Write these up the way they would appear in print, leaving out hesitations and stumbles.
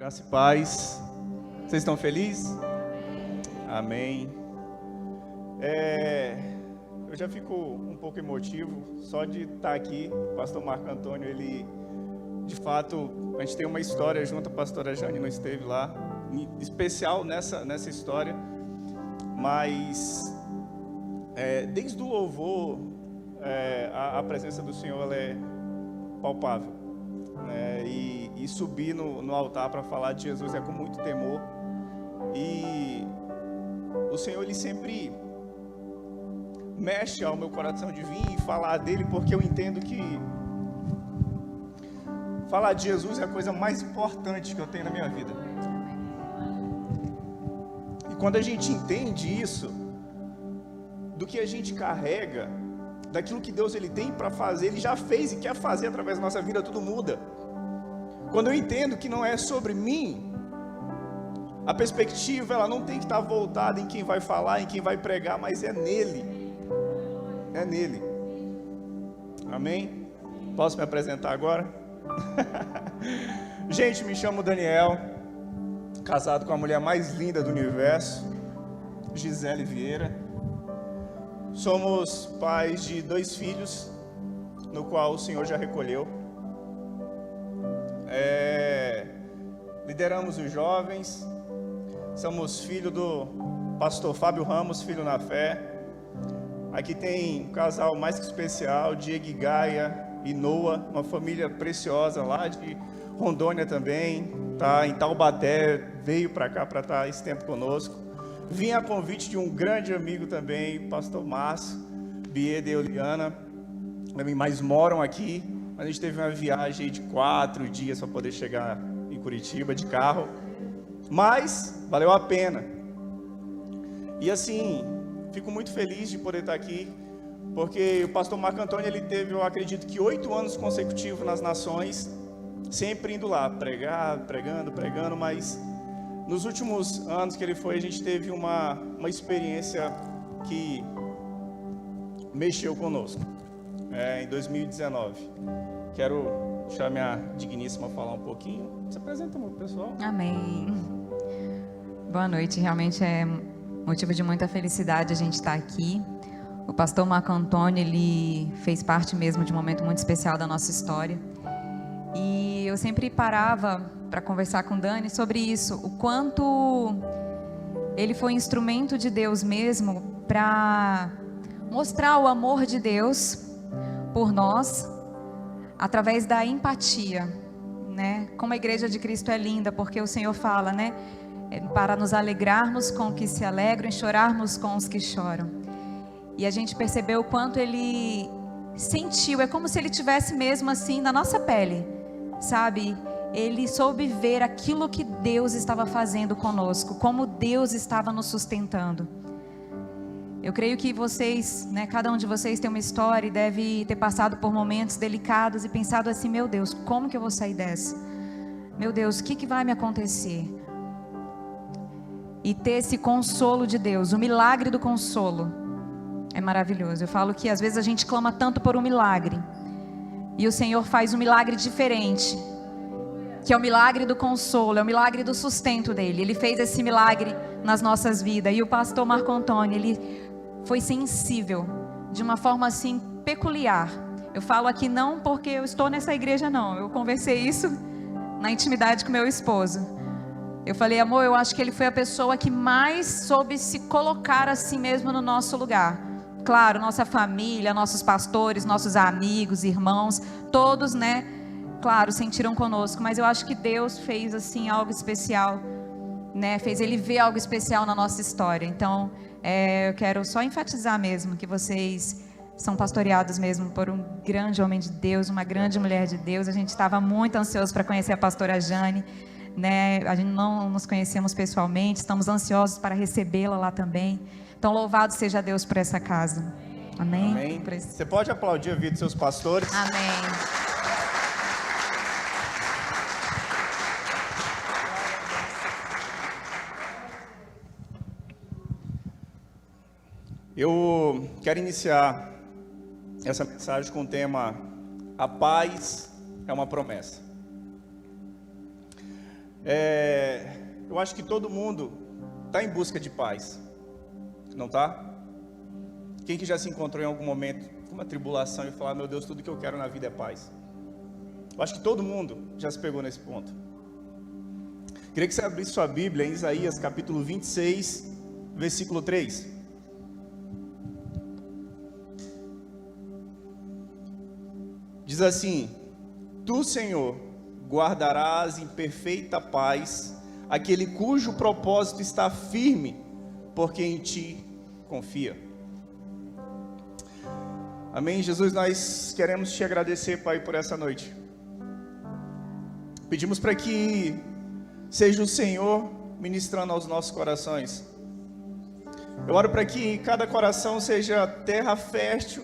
Graça e paz. Vocês estão felizes? Amém. Eu já fico um pouco emotivo só de estar aqui. O pastor Marco Antônio, ele, de fato, a gente tem uma história junto, a pastora Jane não esteve lá, especial nessa história, mas desde o louvor, a presença do Senhor ela é palpável, né? E subir no altar para falar de Jesus é com muito temor. E o Senhor, ele sempre mexe ao meu coração de vir e falar dele, porque eu entendo que falar de Jesus é a coisa mais importante que eu tenho na minha vida. E quando a gente entende isso, do que a gente carrega, daquilo que Deus ele tem para fazer, ele já fez e quer fazer através da nossa vida, tudo muda. Quando eu entendo que não é sobre mim, a perspectiva ela não tem que estar voltada em quem vai falar, em quem vai pregar, mas é nele. É nele. Amém? Posso me apresentar agora? Gente, me chamo Daniel, casado com a mulher mais linda do universo, Gisele Vieira. Somos pais de 2 filhos, no qual o Senhor já recolheu. Lideramos os jovens. Somos filho do pastor Fábio Ramos, filho na fé. Aqui tem um casal mais que especial, Diego e Gaia e Noah, uma família preciosa lá de Rondônia também, tá em Taubaté, veio para cá para estar esse tempo conosco. Vim a convite de um grande amigo também, pastor Márcio, Bieda e Eliana, mas moram aqui. A gente teve uma viagem de 4 dias para poder chegar em Curitiba de carro, mas valeu a pena. E assim, fico muito feliz de poder estar aqui, porque o pastor Marco Antônio, ele teve, eu acredito que 8 anos consecutivos nas nações, sempre indo lá, pregando, mas nos últimos anos que ele foi, a gente teve uma experiência que mexeu conosco, em 2019. Quero deixar minha digníssima falar um pouquinho. Se apresenta, meu pessoal. Amém. Boa noite, realmente é motivo de muita felicidade a gente estar aqui. O pastor Marco Antônio, ele fez parte mesmo de um momento muito especial da nossa história. E eu sempre parava para conversar com Dani sobre isso, o quanto ele foi instrumento de Deus mesmo para mostrar o amor de Deus por nós através da empatia, né? Como a Igreja de Cristo é linda, porque o Senhor fala, né? Para nos alegrarmos com os que se alegram e chorarmos com os que choram. E a gente percebeu o quanto ele sentiu, é como se ele tivesse mesmo assim na nossa pele, sabe? Ele soube ver aquilo que Deus estava fazendo conosco, como Deus estava nos sustentando. Eu creio que vocês, né, cada um de vocês tem uma história e deve ter passado por momentos delicados e pensado assim, meu Deus, como que eu vou sair dessa? Meu Deus, o que vai me acontecer? E ter esse consolo de Deus, o milagre do consolo, é maravilhoso. Eu falo que às vezes a gente clama tanto por um milagre, e o Senhor faz um milagre diferente, que é o milagre do consolo, é o milagre do sustento dele. Ele fez esse milagre nas nossas vidas. E o pastor Marco Antônio, ele foi sensível de uma forma assim peculiar. Eu falo aqui não porque eu estou nessa igreja, não. Eu conversei isso na intimidade com meu esposo. Eu falei, amor, eu acho que ele foi a pessoa que mais soube se colocar assim mesmo no nosso lugar. Claro, nossa família, nossos pastores, nossos amigos, irmãos, todos, né? Claro, sentiram conosco, mas eu acho que Deus fez assim algo especial, né? Fez ele ver algo especial na nossa história. Então, eu quero só enfatizar mesmo que vocês são pastoreados mesmo por um grande homem de Deus, uma grande mulher de Deus. A gente estava muito ansioso para conhecer a pastora Jane, né? A gente não nos conhecemos pessoalmente, estamos ansiosos para recebê-la lá também. Então, louvado seja Deus por essa casa. Amém? Amém. Você pode aplaudir a vida dos seus pastores? Amém. Eu quero iniciar essa mensagem com o tema: a paz é uma promessa. Eu acho que todo mundo está em busca de paz, não está? Quem que já se encontrou em algum momento com uma tribulação e falar, meu Deus, tudo que eu quero na vida é paz? Eu acho que todo mundo já se pegou nesse ponto. Queria que você abrisse sua Bíblia em Isaías capítulo 26, versículo 3. Diz assim: Tu, Senhor, guardarás em perfeita paz aquele cujo propósito está firme, porque em ti confia. Amém, Jesus, nós queremos te agradecer, Pai, por essa noite. Pedimos para que seja o Senhor ministrando aos nossos corações. Eu oro para que cada coração seja terra fértil,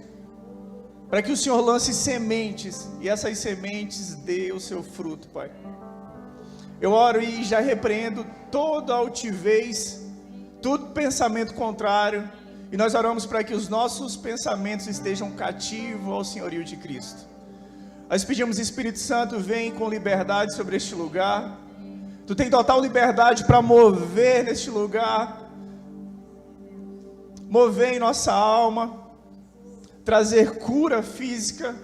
para que o Senhor lance sementes, e essas sementes dê o seu fruto, Pai. Eu oro e já repreendo toda altivez, todo pensamento contrário, e nós oramos para que os nossos pensamentos estejam cativos ao senhorio de Cristo. Nós pedimos, Espírito Santo, vem com liberdade sobre este lugar. Tu tem total liberdade para mover neste lugar, mover em nossa alma, trazer cura física,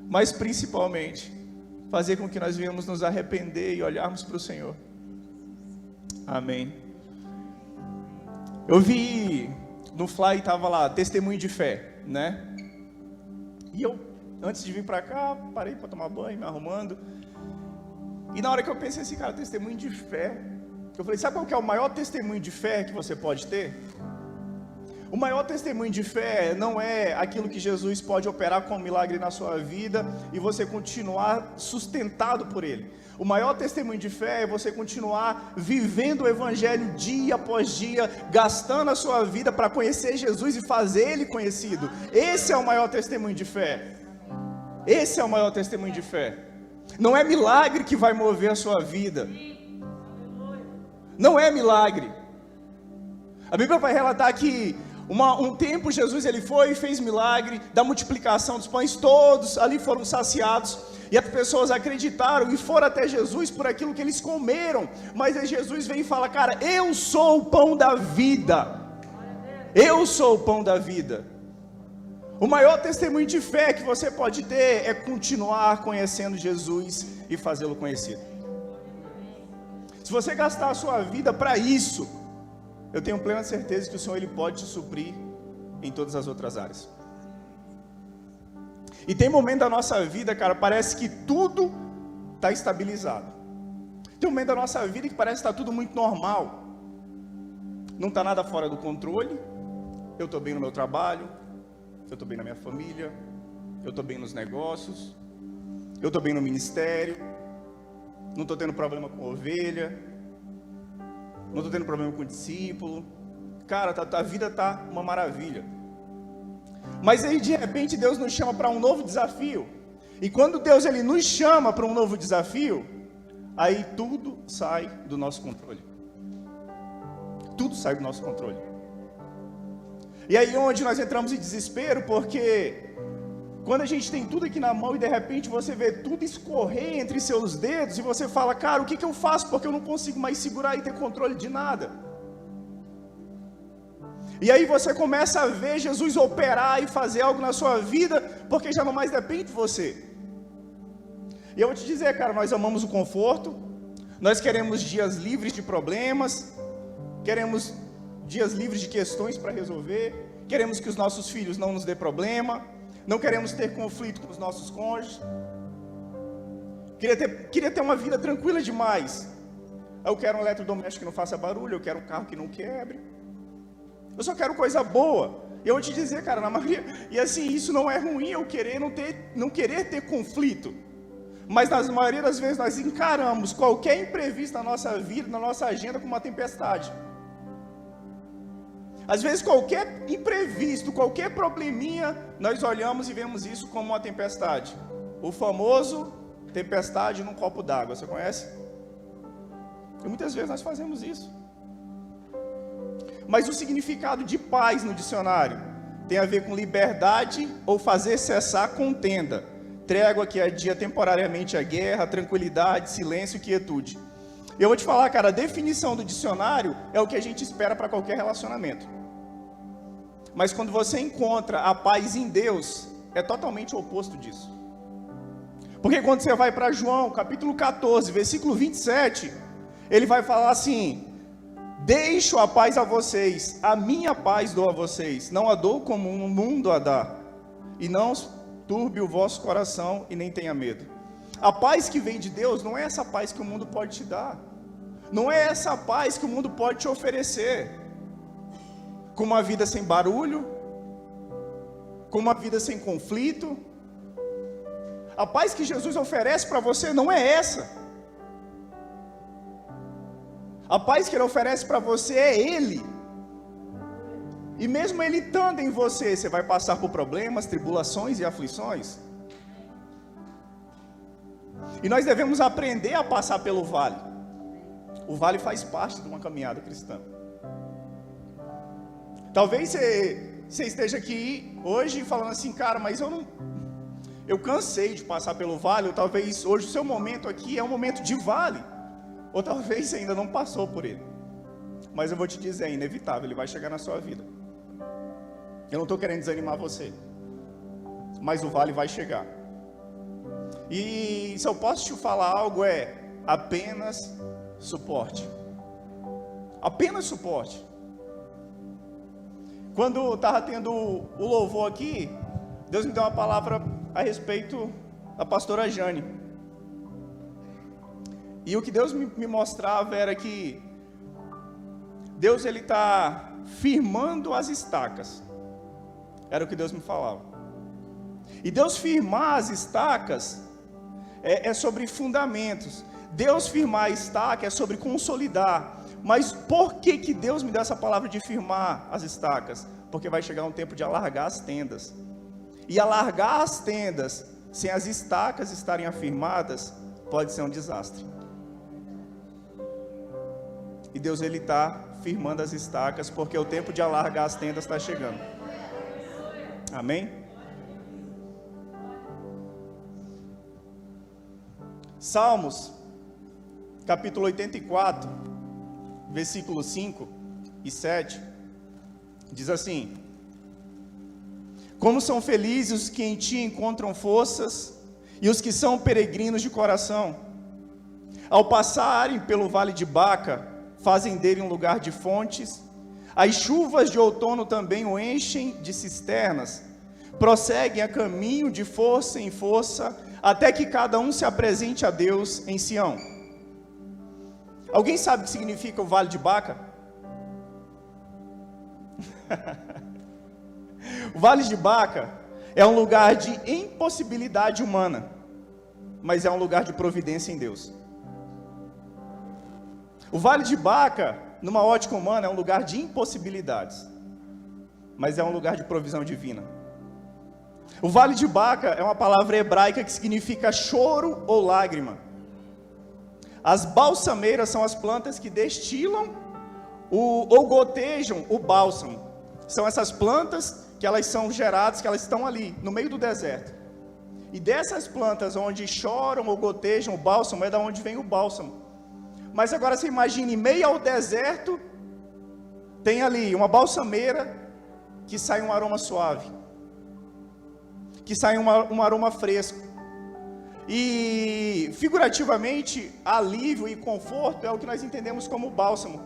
mas principalmente fazer com que nós venhamos nos arrepender e olharmos para o Senhor. Amém. Eu vi no Fly, estava lá, testemunho de fé, né? E eu, antes de vir para cá, parei para tomar banho, me arrumando. E na hora que eu pensei assim, cara, testemunho de fé, eu falei, sabe qual que é o maior testemunho de fé que você pode ter? O maior testemunho de fé não é aquilo que Jesus pode operar como milagre na sua vida e você continuar sustentado por Ele. O maior testemunho de fé é você continuar vivendo o Evangelho dia após dia, gastando a sua vida para conhecer Jesus e fazer Ele conhecido. Esse é o maior testemunho de fé. Esse é o maior testemunho de fé. Não é milagre que vai mover a sua vida. Não é milagre. A Bíblia vai relatar que um tempo Jesus ele foi e fez milagre da multiplicação dos pães, todos ali foram saciados, e as pessoas acreditaram e foram até Jesus por aquilo que eles comeram, mas aí Jesus vem e fala, cara, eu sou o pão da vida, eu sou o pão da vida. O maior testemunho de fé que você pode ter é continuar conhecendo Jesus e fazê-lo conhecido. Se você gastar a sua vida para isso, eu tenho plena certeza que o Senhor ele pode te suprir em todas as outras áreas. E tem momento da nossa vida, cara, parece que tudo está estabilizado. Tem momento da nossa vida que parece que está tudo muito normal. Não está nada fora do controle. Eu estou bem no meu trabalho, eu estou bem na minha família, eu estou bem nos negócios, eu estou bem no ministério, não estou tendo problema com ovelha, não estou tendo problema com o discípulo. Cara, a vida está uma maravilha. Mas aí de repente Deus nos chama para um novo desafio. E quando Deus ele nos chama para um novo desafio, aí tudo sai do nosso controle. Tudo sai do nosso controle. E aí onde nós entramos em desespero, porque quando a gente tem tudo aqui na mão e de repente você vê tudo escorrer entre seus dedos e você fala, cara, o que eu faço? Porque eu não consigo mais segurar e ter controle de nada. E aí você começa a ver Jesus operar e fazer algo na sua vida, porque já não mais depende de você. E eu vou te dizer, cara, nós amamos o conforto, nós queremos dias livres de problemas, queremos dias livres de questões para resolver, queremos que os nossos filhos não nos dê problema, não queremos ter conflito com os nossos cônjuges. Queria ter uma vida tranquila demais. Eu quero um eletrodoméstico que não faça barulho, eu quero um carro que não quebre. Eu só quero coisa boa. E eu vou te dizer, cara, na maioria, e assim, isso não é ruim, eu não querer ter conflito. Mas na maioria das vezes nós encaramos qualquer imprevisto na nossa vida, na nossa agenda, como uma tempestade. Às vezes qualquer imprevisto, qualquer probleminha, nós olhamos e vemos isso como uma tempestade. O famoso tempestade num copo d'água, você conhece? E muitas vezes nós fazemos isso. Mas o significado de paz no dicionário tem a ver com liberdade ou fazer cessar contenda. Trégua que adia temporariamente a guerra, tranquilidade, silêncio e quietude. Eu vou te falar, cara, a definição do dicionário é o que a gente espera para qualquer relacionamento. Mas quando você encontra a paz em Deus, é totalmente o oposto disso. Porque quando você vai para João, capítulo 14, versículo 27, ele vai falar assim: deixo a paz a vocês, a minha paz dou a vocês, não a dou como o mundo a dá, e não turbe o vosso coração e nem tenha medo. A paz que vem de Deus não é essa paz que o mundo pode te dar, não é essa paz que o mundo pode te oferecer, com uma vida sem barulho, com uma vida sem conflito. A paz que Jesus oferece para você não é essa. A paz que Ele oferece para você é Ele. E mesmo Ele estando em você, você vai passar por problemas, tribulações e aflições. E nós devemos aprender a passar pelo vale. O vale faz parte de uma caminhada cristã. Talvez você esteja aqui hoje falando assim: cara, mas eu cansei de passar pelo vale. Ou talvez hoje o seu momento aqui é um momento de vale. Ou talvez você ainda não passou por ele. Mas eu vou te dizer, é inevitável, ele vai chegar na sua vida. Eu não estou querendo desanimar você, mas o vale vai chegar. E se eu posso te falar algo, é apenas suporte. Apenas suporte. Quando estava tendo o louvor aqui, Deus me deu uma palavra a respeito da pastora Jane. E o que Deus me mostrava era que Deus ele está firmando as estacas. Era o que Deus me falava. E Deus firmar as estacas é sobre fundamentos. Deus firmar a estaca é sobre consolidar. Mas por que Deus me deu essa palavra de firmar as estacas? Porque vai chegar um tempo de alargar as tendas. E alargar as tendas sem as estacas estarem afirmadas pode ser um desastre. E Deus ele está firmando as estacas porque o tempo de alargar as tendas está chegando. Amém? Salmos, capítulo 84, versículos 5 e 7, diz assim: como são felizes os que em ti encontram forças, e os que são peregrinos de coração. Ao passarem pelo vale de Baca, fazem dele um lugar de fontes. As chuvas de outono também o enchem de cisternas. Prosseguem a caminho de força em força, até que cada um se apresente a Deus em Sião. Alguém sabe o que significa o vale de Baca? O vale de Baca é um lugar de impossibilidade humana, mas é um lugar de providência em Deus. O vale de Baca, numa ótica humana, é um lugar de impossibilidades, mas é um lugar de provisão divina. O vale de Baca é uma palavra hebraica que significa choro ou lágrima. As balsameiras são as plantas que destilam ou gotejam o bálsamo. São essas plantas que elas são geradas, que elas estão ali, no meio do deserto. E dessas plantas onde choram ou gotejam o bálsamo, é da onde vem o bálsamo. Mas agora você imagine, em meio ao deserto, tem ali uma balsameira que sai um aroma suave, que sai um aroma fresco. E figurativamente, alívio e conforto é o que nós entendemos como bálsamo.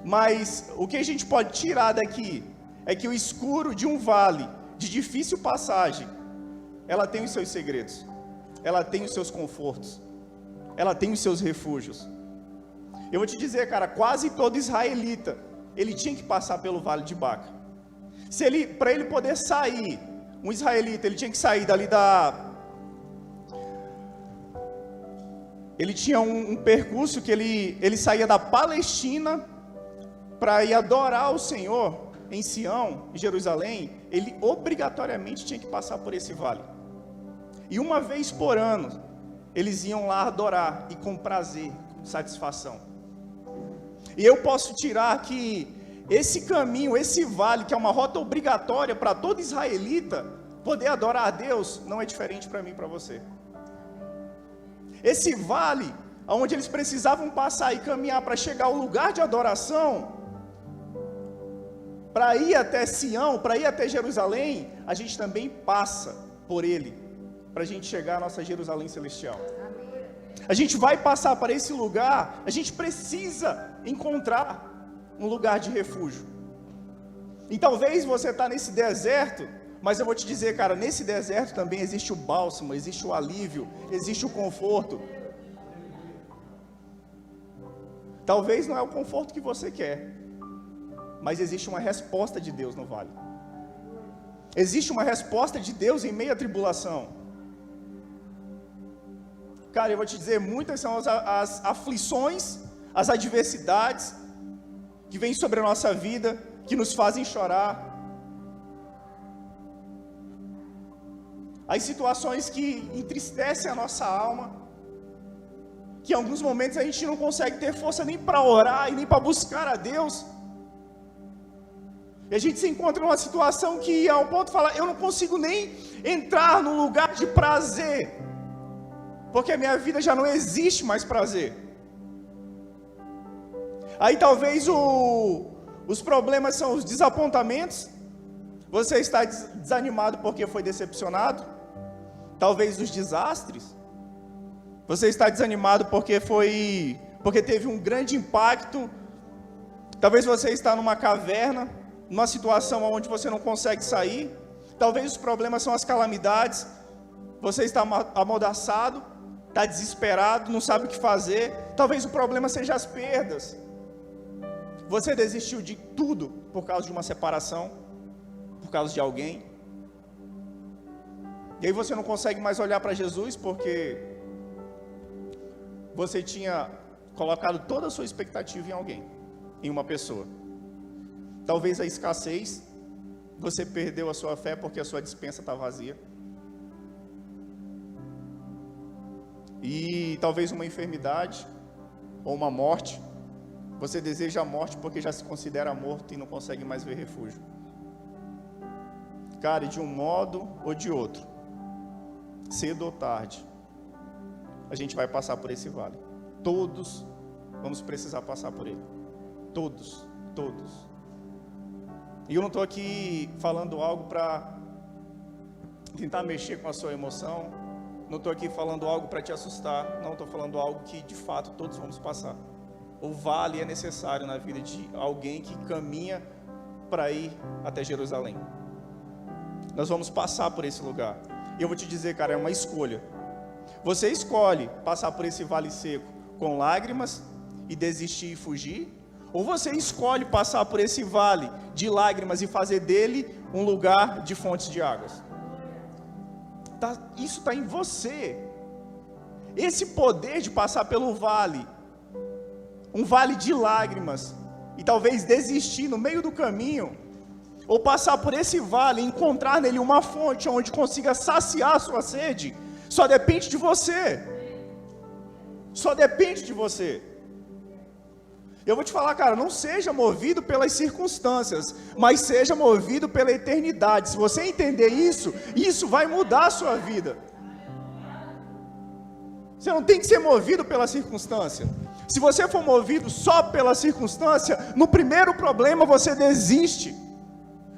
Mas o que a gente pode tirar daqui é que o escuro de um vale de difícil passagem, ela tem os seus segredos, ela tem os seus confortos, ela tem os seus refúgios. Eu vou te dizer, cara, quase todo israelita, ele tinha que passar pelo vale de Baca. Para ele poder sair, um israelita, ele tinha que sair dali ele tinha um percurso que ele saía da Palestina para ir adorar o Senhor em Sião, em Jerusalém. Ele obrigatoriamente tinha que passar por esse vale. E uma vez por ano, eles iam lá adorar, e com prazer, com satisfação. E eu posso tirar que esse caminho, esse vale, que é uma rota obrigatória para todo israelita, poder adorar a Deus, não é diferente para mim e para você. Esse vale onde eles precisavam passar e caminhar para chegar ao lugar de adoração, para ir até Sião, para ir até Jerusalém, a gente também passa por ele, para a gente chegar à nossa Jerusalém celestial. A gente vai passar para esse lugar, a gente precisa encontrar um lugar de refúgio. E talvez você está nesse deserto, mas eu vou te dizer, cara, nesse deserto também existe o bálsamo, existe o alívio, existe o conforto. Talvez não é o conforto que você quer, mas existe uma resposta de Deus no vale. Existe uma resposta de Deus em meio à tribulação. Cara, eu vou te dizer, muitas são as aflições, as adversidades que vêm sobre a nossa vida, que nos fazem chorar. As situações que entristecem a nossa alma, que em alguns momentos a gente não consegue ter força nem para orar e nem para buscar a Deus. E a gente se encontra numa situação que ao ponto de falar, eu não consigo nem entrar num lugar de prazer, porque a minha vida já não existe mais prazer. Aí talvez os problemas são os desapontamentos. Você está desanimado porque foi decepcionado. Talvez os desastres. Você está desanimado porque teve um grande impacto. Talvez você está numa caverna, numa situação onde você não consegue sair. Talvez os problemas são as calamidades. Você está amordaçado, está desesperado, não sabe o que fazer. Talvez o problema seja as perdas. Você desistiu de tudo por causa de uma separação, por causa de alguém. E aí você não consegue mais olhar para Jesus porque você tinha colocado toda a sua expectativa em alguém, em uma pessoa. Talvez a escassez, você perdeu a sua fé porque a sua despensa está vazia. E talvez uma enfermidade ou uma morte. Você deseja a morte porque já se considera morto e não consegue mais ver refúgio. Cara, de um modo ou de outro, cedo ou tarde, a gente vai passar por esse vale. Todos vamos precisar passar por ele. Todos. E eu não estou aqui falando algo para tentar mexer com a sua emoção. Não estou aqui falando algo para te assustar. Não, estou falando algo que de fato todos vamos passar. O vale é necessário na vida de alguém que caminha para ir até Jerusalém. Nós vamos passar por esse lugar. E eu vou te dizer, cara, é uma escolha. Você escolhe passar por esse vale seco com lágrimas e desistir e fugir, ou você escolhe passar por esse vale de lágrimas e fazer dele um lugar de fontes de águas. Isso está em você. Esse poder de passar pelo vale, um vale de lágrimas, e talvez desistir no meio do caminho, ou passar por esse vale e encontrar nele uma fonte onde consiga saciar a sua sede, só depende de você. Só depende de você. Eu vou te falar, cara, não seja movido pelas circunstâncias, mas seja movido pela eternidade. Se você entender isso, isso vai mudar a sua vida. Você não tem que ser movido pela circunstância. Se você for movido só pela circunstância, no primeiro problema você desiste.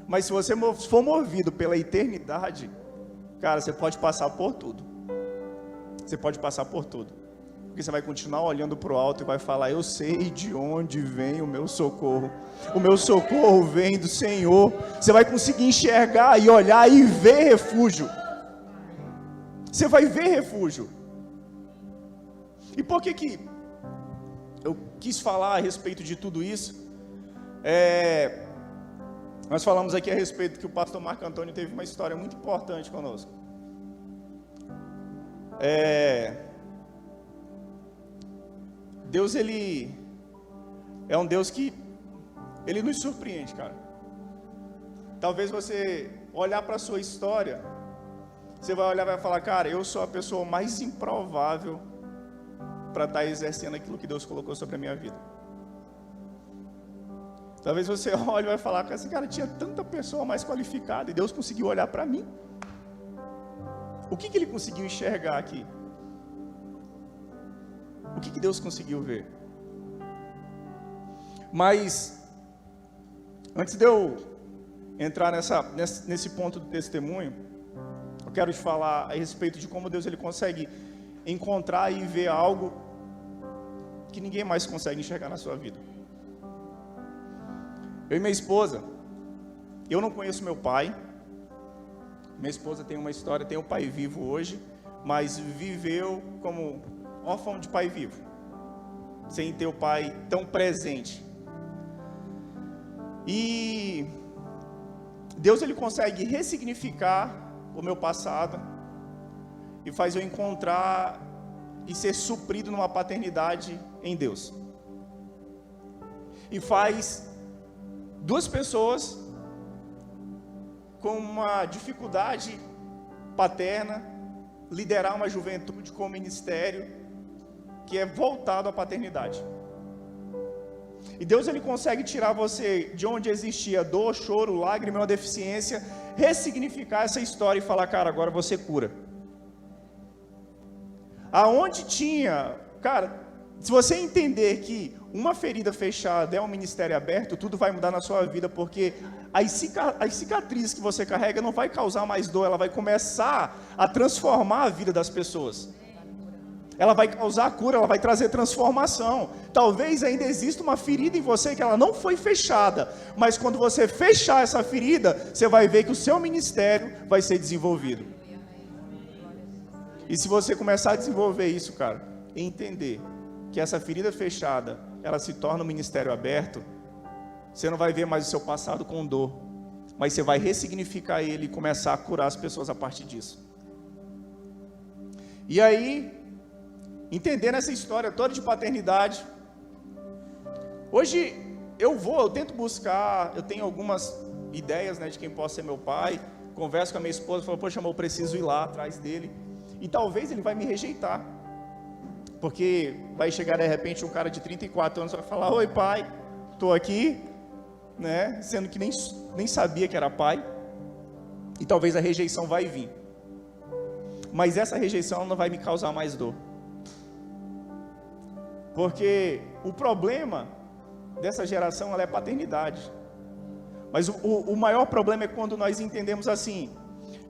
Mas se você for movido pela eternidade, cara, você pode passar por tudo. Você pode passar por tudo. Porque você vai continuar olhando para o alto e vai falar, eu sei de onde vem o meu socorro. O meu socorro vem do Senhor. Você vai conseguir enxergar e olhar e ver refúgio. Você vai ver refúgio. E por que eu quis falar a respeito de tudo isso? Nós falamos aqui a respeito que o pastor Marco Antônio teve uma história muito importante conosco. Deus, Ele é um Deus que Ele nos surpreende, cara. Talvez você olhar para a sua história, você vai olhar e vai falar, cara, eu sou a pessoa mais improvável para estar exercendo aquilo que Deus colocou sobre a minha vida. Talvez você olhe e vai falar, cara, tinha tanta pessoa mais qualificada e Deus conseguiu olhar para mim. O que Ele conseguiu enxergar aqui? O que Deus conseguiu ver? Mas, antes de eu entrar nesse ponto do testemunho, eu quero te falar a respeito de como Deus ele consegue encontrar e ver algo que ninguém mais consegue enxergar na sua vida. Eu e minha esposa, eu não conheço meu pai. Minha esposa tem uma história, tem um pai vivo hoje, mas viveu como órfão de pai vivo, sem ter o pai tão presente. E Deus ele consegue ressignificar o meu passado e faz eu encontrar e ser suprido numa paternidade em Deus. E faz duas pessoas com uma dificuldade paterna liderar uma juventude com um ministério que é voltado à paternidade. E Deus ele consegue tirar você de onde existia dor, choro, lágrima, uma deficiência, ressignificar essa história e falar, cara, agora você cura. Aonde tinha, cara, se você entender que uma ferida fechada é um ministério aberto, tudo vai mudar na sua vida, porque as cicatrizes que você carrega não vai causar mais dor, ela vai começar a transformar a vida das pessoas. Ela vai causar cura, ela vai trazer transformação. Talvez ainda exista uma ferida em você que ela não foi fechada, mas quando você fechar essa ferida, você vai ver que o seu ministério vai ser desenvolvido. E se você começar a desenvolver isso, cara, e entender que essa ferida fechada, ela se torna um ministério aberto, você não vai ver mais o seu passado com dor, mas você vai ressignificar ele e começar a curar as pessoas a partir disso. E aí, entendendo essa história toda de paternidade, hoje eu tento buscar, eu tenho algumas ideias, né, de quem possa ser meu pai, converso com a minha esposa, falo, poxa, eu preciso ir lá atrás dele, e talvez ele vai me rejeitar, porque vai chegar de repente um cara de 34 anos e vai falar, oi pai, estou aqui, né, sendo que nem sabia que era pai, e talvez a rejeição vai vir, mas essa rejeição não vai me causar mais dor, porque o problema dessa geração ela é paternidade, mas o maior problema é quando nós entendemos assim,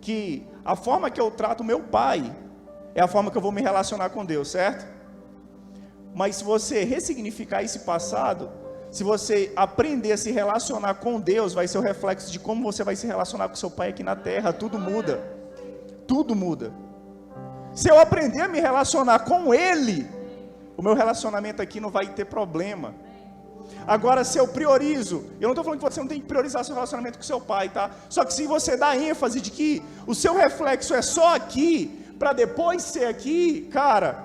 que a forma que eu trato meu pai, é a forma que eu vou me relacionar com Deus, certo? Mas se você ressignificar esse passado, se você aprender a se relacionar com Deus, vai ser o reflexo de como você vai se relacionar com seu pai aqui na terra, tudo muda, tudo muda. Se eu aprender a me relacionar com Ele, o meu relacionamento aqui não vai ter problema. Agora, se eu priorizo, eu não estou falando que você não tem que priorizar seu relacionamento com seu pai, tá? Só que se você dá ênfase de que o seu reflexo é só aqui, para depois ser aqui, cara,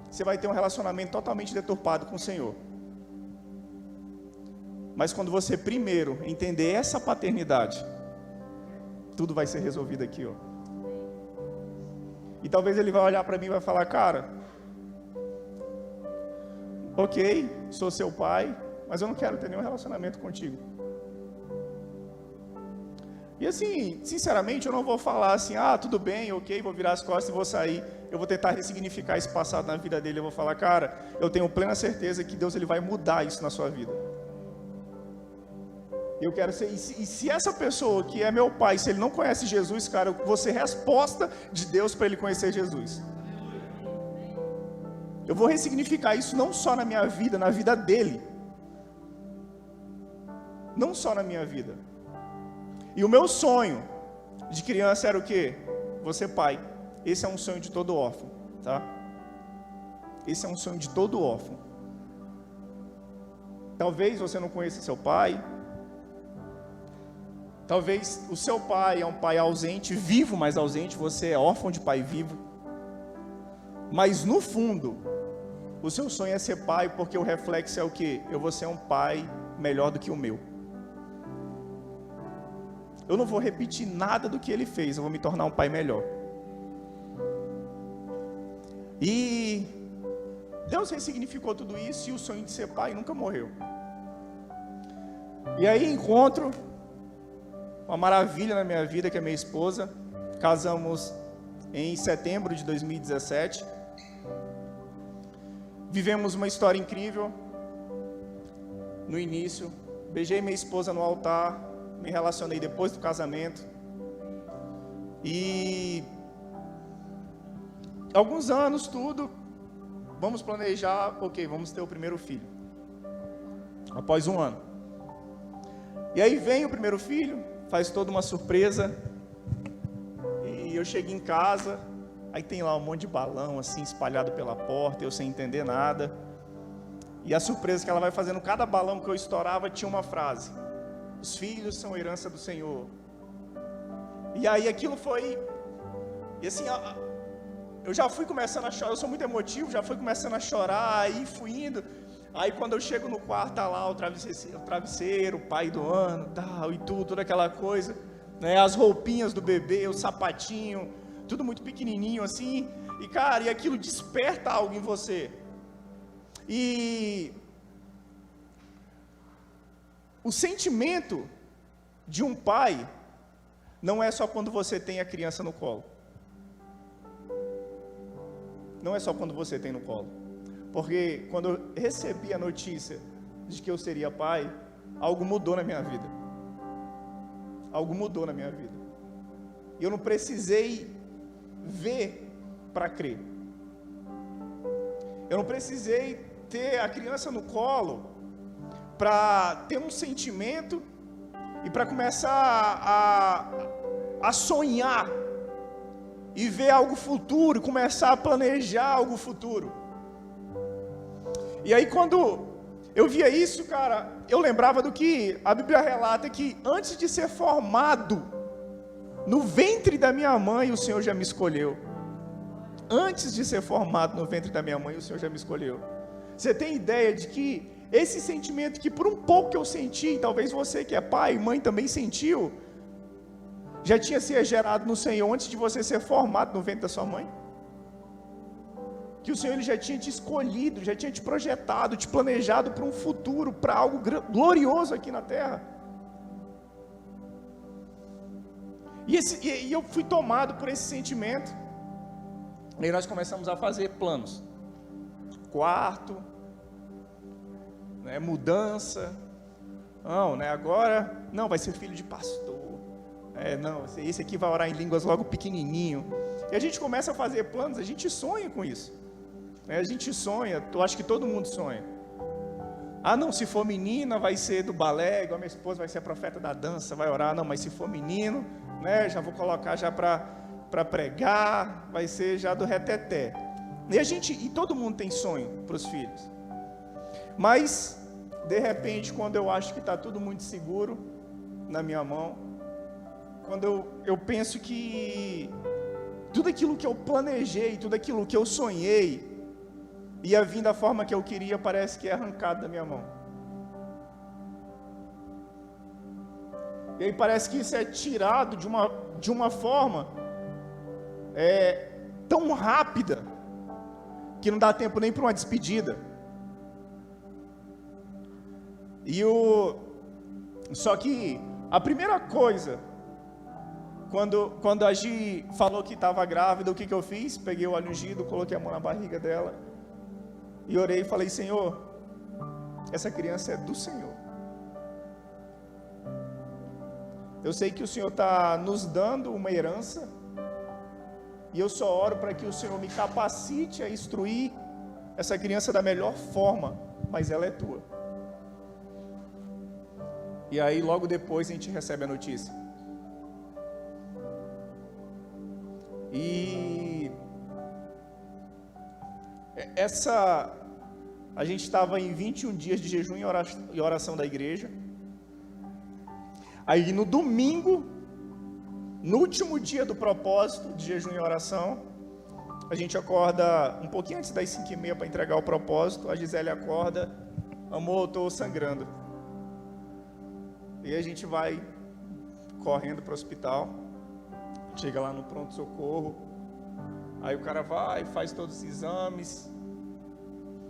você vai ter um relacionamento totalmente deturpado com o Senhor. Mas quando você primeiro entender essa paternidade, tudo vai ser resolvido aqui, ó. E talvez ele vai olhar para mim e vai falar, cara, ok, sou seu pai, mas eu não quero ter nenhum relacionamento contigo. E assim, sinceramente, eu não vou falar assim, tudo bem, ok, vou virar as costas e vou sair. Eu vou tentar ressignificar esse passado na vida dele. Eu vou falar, cara, eu tenho plena certeza que Deus ele vai mudar isso na sua vida. Eu quero ser, e se essa pessoa que é meu pai, se ele não conhece Jesus, cara, eu vou ser resposta de Deus para ele conhecer Jesus. Eu vou ressignificar isso não só na minha vida, na vida dele. Não só na minha vida. E o meu sonho de criança era o quê? Você pai. Esse é um sonho de todo órfão, tá? Esse é um sonho de todo órfão. Talvez você não conheça seu pai. Talvez o seu pai é um pai ausente, vivo, mas ausente. Você é órfão de pai vivo. Mas no fundo, o seu sonho é ser pai, porque o reflexo é o quê? Eu vou ser um pai melhor do que o meu. Eu não vou repetir nada do que ele fez, eu vou me tornar um pai melhor. E Deus ressignificou tudo isso e o sonho de ser pai nunca morreu. E aí encontro uma maravilha na minha vida, que é minha esposa. Casamos em setembro de 2017. Vivemos uma história incrível. No início, beijei minha esposa no altar, me relacionei depois do casamento. E alguns anos, tudo, vamos planejar, ok, vamos ter o primeiro filho. Após um ano. E aí vem o primeiro filho, faz toda uma surpresa. E eu chego em casa, aí tem lá um monte de balão assim espalhado pela porta, eu sem entender nada. E a surpresa que ela vai fazendo, cada balão que eu estourava tinha uma frase: os filhos são herança do Senhor. E aí aquilo foi, e assim, eu já fui começando a chorar, eu sou muito emotivo, já fui começando a chorar, aí fui indo. Aí quando eu chego no quarto, tá lá o travesseiro, o pai do ano, tal, e tudo, toda aquela coisa, né, as roupinhas do bebê, o sapatinho, tudo muito pequenininho assim, e cara, e aquilo desperta algo em você. E o sentimento de um pai não é só quando você tem a criança no colo. Não é só quando você tem no colo. Porque quando eu recebi a notícia de que eu seria pai, algo mudou na minha vida. Algo mudou na minha vida. E eu não precisei ver para crer. Eu não precisei ter a criança no colo para ter um sentimento e para começar a sonhar e ver algo futuro, começar a planejar algo futuro. E aí quando eu via isso, cara, eu lembrava do que a Bíblia relata, que antes de ser formado no ventre da minha mãe, o Senhor já me escolheu. Antes de ser formado no ventre da minha mãe, o Senhor já me escolheu. Você tem ideia de que esse sentimento que por um pouco que eu senti, talvez você que é pai e mãe também sentiu, já tinha sido gerado no Senhor antes de você ser formado no ventre da sua mãe? Que o Senhor ele já tinha te escolhido, já tinha te projetado, te planejado para um futuro, para algo glorioso aqui na terra. E eu fui tomado por esse sentimento. E aí nós começamos a fazer planos. Quarto, né, mudança. Não, né, agora, não, vai ser filho de pastor. Não, esse aqui vai orar em línguas logo pequenininho. E a gente começa a fazer planos, a gente sonha com isso. A gente sonha, eu acho que todo mundo sonha. Ah não, se for menina vai ser do balé, igual minha esposa vai ser a profeta da dança, vai orar. Não, mas se for menino, né, já vou colocar já para pregar, vai ser já do reteté. E todo mundo tem sonho para os filhos. Mas, de repente, quando eu acho que está tudo muito seguro na minha mão, quando eu penso que tudo aquilo que eu planejei, tudo aquilo que eu sonhei, ia vir da forma que eu queria, parece que é arrancado da minha mão. E aí parece que isso é tirado de uma forma tão rápida, que não dá tempo nem para uma despedida. Só que a primeira coisa, quando a Gi falou que estava grávida, o que eu fiz? Peguei o óleo ungido, coloquei a mão na barriga dela e orei e falei: Senhor, essa criança é do Senhor. Eu sei que o Senhor está nos dando uma herança, e eu só oro para que o Senhor me capacite a instruir essa criança da melhor forma, mas ela é tua. E aí logo depois a gente recebe a notícia. E a gente estava em 21 dias de jejum e oração da igreja. Aí no domingo, no último dia do propósito de jejum e oração, a gente acorda um pouquinho antes das 5h30 para entregar o propósito. A Gisele acorda: amor, eu estou sangrando. E a gente vai correndo para o hospital. Chega lá no pronto-socorro. Aí o cara vai, faz todos os exames,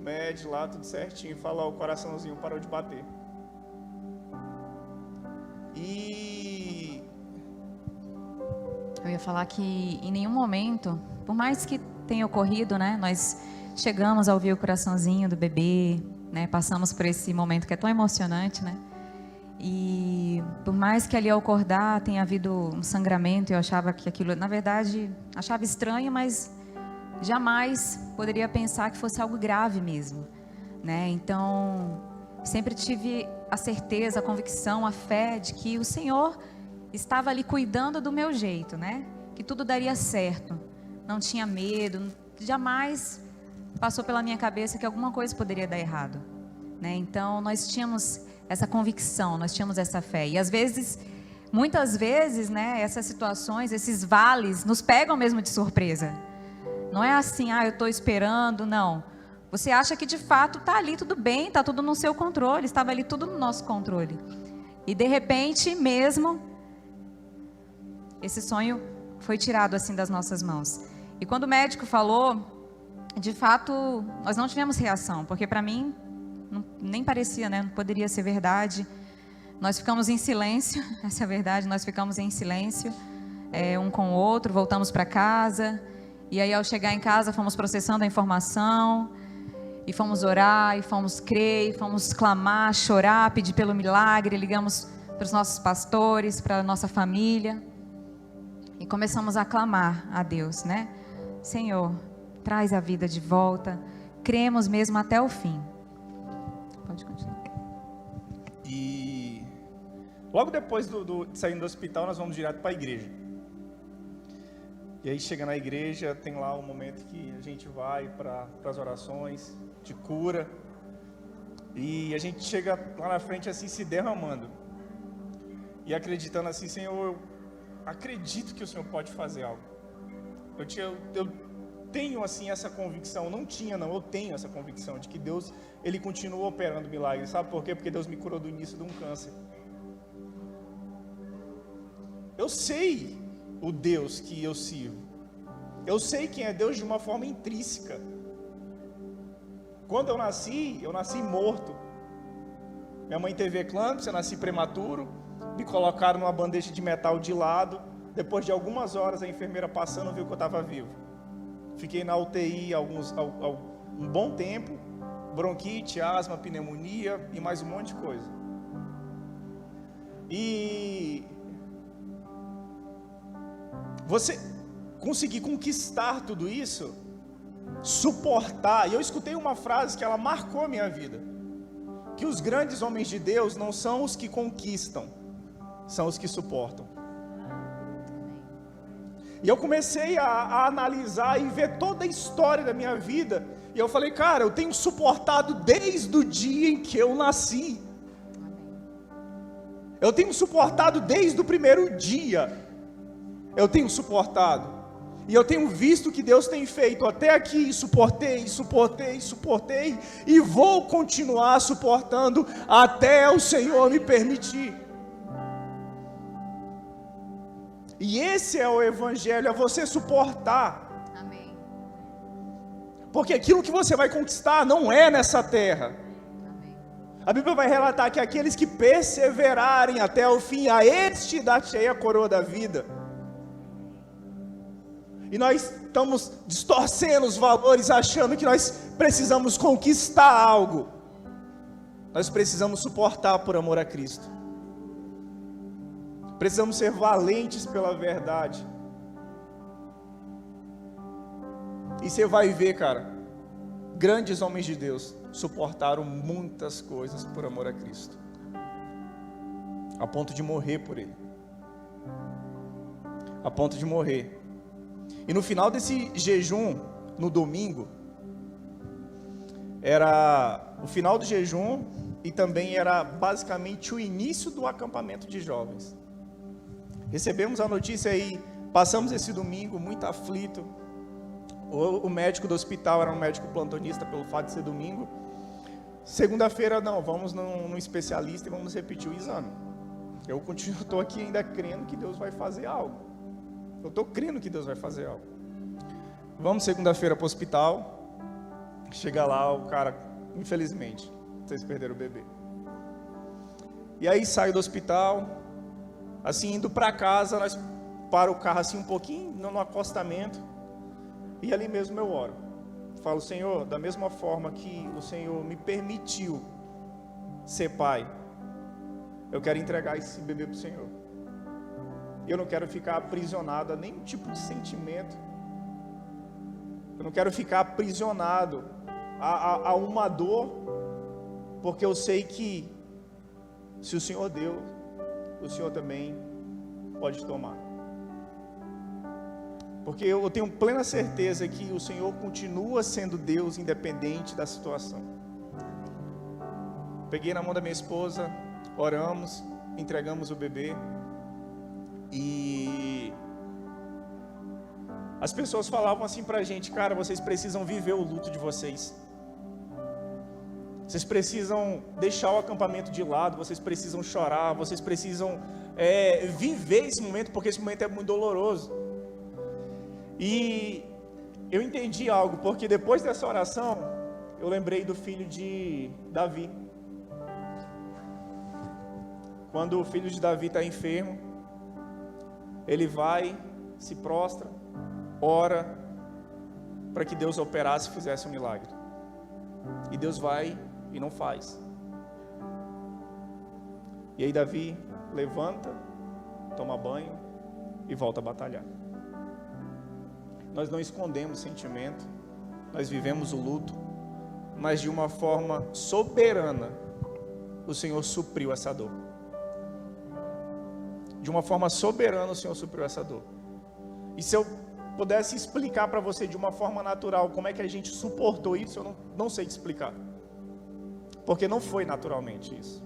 mede lá tudo certinho, fala: ó, o coraçãozinho parou de bater. E eu ia falar que em nenhum momento, por mais que tenha ocorrido, né, nós chegamos a ouvir o coraçãozinho do bebê, né? Passamos por esse momento que é tão emocionante, né? E por mais que ali ao acordar tenha havido um sangramento, eu achava que aquilo, na verdade, achava estranho, mas jamais poderia pensar que fosse algo grave mesmo, né? Então, sempre tive a certeza, a convicção, a fé de que o Senhor estava ali cuidando do meu jeito, né? Que tudo daria certo. Não tinha medo, jamais passou pela minha cabeça que alguma coisa poderia dar errado, né? Então, nós tínhamos essa convicção, nós tínhamos essa fé. E às vezes, muitas vezes, né, essas situações, esses vales nos pegam mesmo de surpresa. Não é assim, eu estou esperando, não. Você acha que de fato está ali tudo bem, está tudo no seu controle, estava ali tudo no nosso controle. E de repente mesmo, esse sonho foi tirado assim das nossas mãos. E quando o médico falou, de fato, nós não tivemos reação, porque para mim, nem parecia, né? Não poderia ser verdade. Nós ficamos em silêncio, essa é a verdade, nós ficamos em silêncio, um com o outro, voltamos para casa. E aí, ao chegar em casa, fomos processando a informação, e fomos orar, e fomos crer, e fomos clamar, chorar, pedir pelo milagre, ligamos para os nossos pastores, para a nossa família, e começamos a clamar a Deus, né? Senhor, traz a vida de volta, cremos mesmo até o fim. Pode continuar. E logo depois de saindo do hospital, nós vamos direto para a igreja. E aí chega na igreja, tem lá um momento que a gente vai para as orações de cura. E a gente chega lá na frente assim, se derramando. E acreditando assim, Senhor, eu acredito que o Senhor pode fazer algo. Eu tenho assim essa convicção, eu tenho essa convicção de que Deus, Ele continua operando milagres. Sabe por quê? Porque Deus me curou do início de um câncer. Eu sei o Deus que eu sirvo. Eu sei quem é Deus de uma forma intrínseca. Quando eu nasci morto. Minha mãe teve eclâmpsia, eu nasci prematuro. Me colocaram numa bandeja de metal de lado. Depois de algumas horas, a enfermeira passando viu que eu estava vivo. Fiquei na UTI um bom tempo. Bronquite, asma, pneumonia e mais um monte de coisa. E você conseguir conquistar tudo isso, suportar. E eu escutei uma frase que ela marcou a minha vida. Que os grandes homens de Deus não são os que conquistam, são os que suportam. E eu comecei a analisar e ver toda a história da minha vida. E eu falei, cara, eu tenho suportado desde o dia em que eu nasci. Eu tenho suportado desde o primeiro dia. Eu tenho suportado. E eu tenho visto o que Deus tem feito até aqui. Suportei. E vou continuar suportando até o Senhor me permitir. E esse é o evangelho, é você suportar. Amém. Porque aquilo que você vai conquistar não é nessa terra. Amém. A Bíblia vai relatar que aqueles que perseverarem até o fim, a este dar-te-ei a coroa da vida. E nós estamos distorcendo os valores, achando que nós precisamos conquistar algo. Nós precisamos suportar por amor a Cristo. Precisamos ser valentes pela verdade. E você vai ver, cara, grandes homens de Deus suportaram muitas coisas por amor a Cristo, a ponto de morrer por Ele. A ponto de morrer. E no final desse jejum, no domingo, era o final do jejum e também era basicamente o início do acampamento de jovens. Recebemos a notícia aí, passamos esse domingo muito aflito. O médico do hospital era um médico plantonista pelo fato de ser domingo. Segunda-feira, não, vamos num especialista e vamos repetir o exame. Eu estou aqui ainda crendo que Deus vai fazer algo. Eu estou crendo que Deus vai fazer algo. Vamos segunda-feira para o hospital. Chega lá, o cara, infelizmente, vocês perderam o bebê. E aí saio do hospital, assim, indo para casa, nós para o carro assim um pouquinho, no acostamento, e ali mesmo eu oro. falo, Senhor, da mesma forma que o Senhor me permitiu ser pai, eu quero entregar esse bebê para o Senhor. Eu não quero ficar aprisionado a nenhum tipo de sentimento. Eu não quero ficar aprisionado a uma dor, porque eu sei que se o Senhor deu, o Senhor também pode tomar. Porque eu tenho plena certeza que o Senhor continua sendo Deus independente da situação. Peguei na mão da minha esposa, oramos, entregamos o bebê. E as pessoas falavam assim pra gente: cara, vocês precisam viver o luto de vocês. Vocês precisam deixar o acampamento de lado, vocês precisam chorar, vocês precisam viver esse momento, porque esse momento é muito doloroso. E eu entendi algo, porque depois dessa oração, eu lembrei do filho de Davi. Quando o filho de Davi está enfermo, ele vai, se prostra, ora, para que Deus operasse e fizesse um milagre. E Deus vai e não faz. E aí Davi levanta, toma banho e volta a batalhar. Nós não escondemos sentimento, nós vivemos o luto, mas de uma forma soberana, o Senhor supriu essa dor. De uma forma soberana, o Senhor supriu essa dor. E se eu pudesse explicar para você de uma forma natural como é que a gente suportou isso, eu não sei te explicar. Porque não foi naturalmente isso.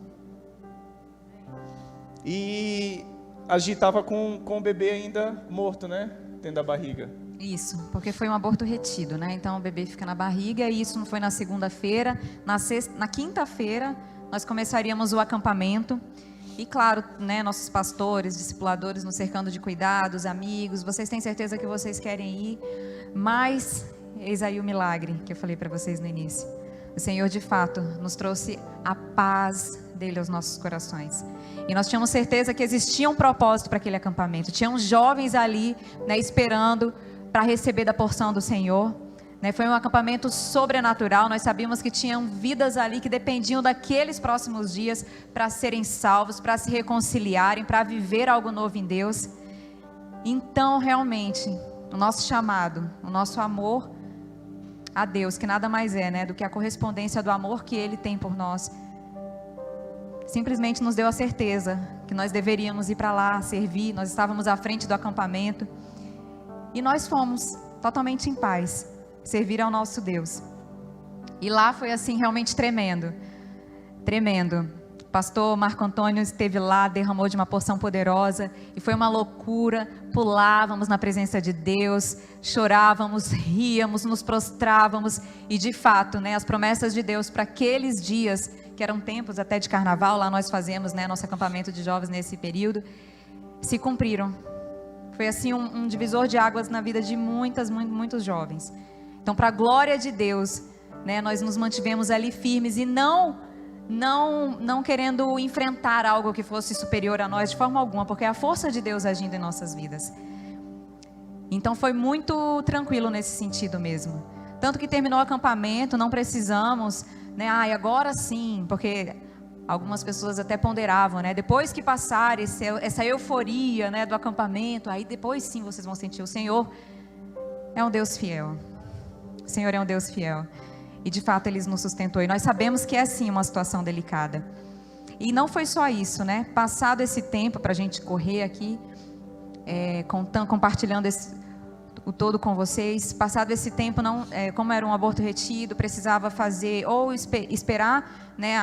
E a gente estava com o bebê ainda morto, né? Dentro da barriga. Isso, porque foi um aborto retido, né? Então o bebê fica na barriga, e isso não foi na segunda-feira. Na quinta-feira, nós começaríamos o acampamento. E claro, né, nossos pastores, discipuladores nos cercando de cuidados, amigos, vocês têm certeza que vocês querem ir, mas eis aí o milagre que eu falei para vocês no início. O Senhor de fato nos trouxe a paz dele aos nossos corações. E nós tínhamos certeza que existia um propósito para aquele acampamento. Tinham jovens ali, né, esperando para receber da porção do Senhor. Foi um acampamento sobrenatural. Nós sabíamos que tinham vidas ali que dependiam daqueles próximos dias para serem salvos, para se reconciliarem, para viver algo novo em Deus. Então, realmente, o nosso chamado, o nosso amor a Deus, que nada mais é, né, do que a correspondência do amor que Ele tem por nós, simplesmente nos deu a certeza que nós deveríamos ir para lá, servir. Nós estávamos à frente do acampamento e nós fomos totalmente em paz servir ao nosso Deus. E lá foi assim realmente tremendo, tremendo. O pastor Marco Antônio esteve lá, derramou de uma porção poderosa e foi uma loucura. Pulávamos na presença de Deus, chorávamos, ríamos, nos prostrávamos e de fato, né, as promessas de Deus para aqueles dias, que eram tempos até de carnaval, lá nós fazemos, né, nosso acampamento de jovens nesse período, se cumpriram. Foi assim um divisor de águas na vida de muitos jovens. Então, para a glória de Deus, né, nós nos mantivemos ali firmes e não querendo enfrentar algo que fosse superior a nós de forma alguma, porque é a força de Deus agindo em nossas vidas. Então, foi muito tranquilo nesse sentido mesmo. Tanto que terminou o acampamento, não precisamos, né, agora sim, porque algumas pessoas até ponderavam, né, depois que passar essa euforia, né, do acampamento, aí depois sim vocês vão sentir. O Senhor é um Deus fiel. O Senhor é um Deus fiel. E de fato Ele nos sustentou. E nós sabemos que é sim uma situação delicada. E não foi só isso, né? Passado esse tempo, para a gente correr aqui, compartilhando o todo com vocês. Passado esse tempo, como era um aborto retido, precisava fazer, ou esperar, né,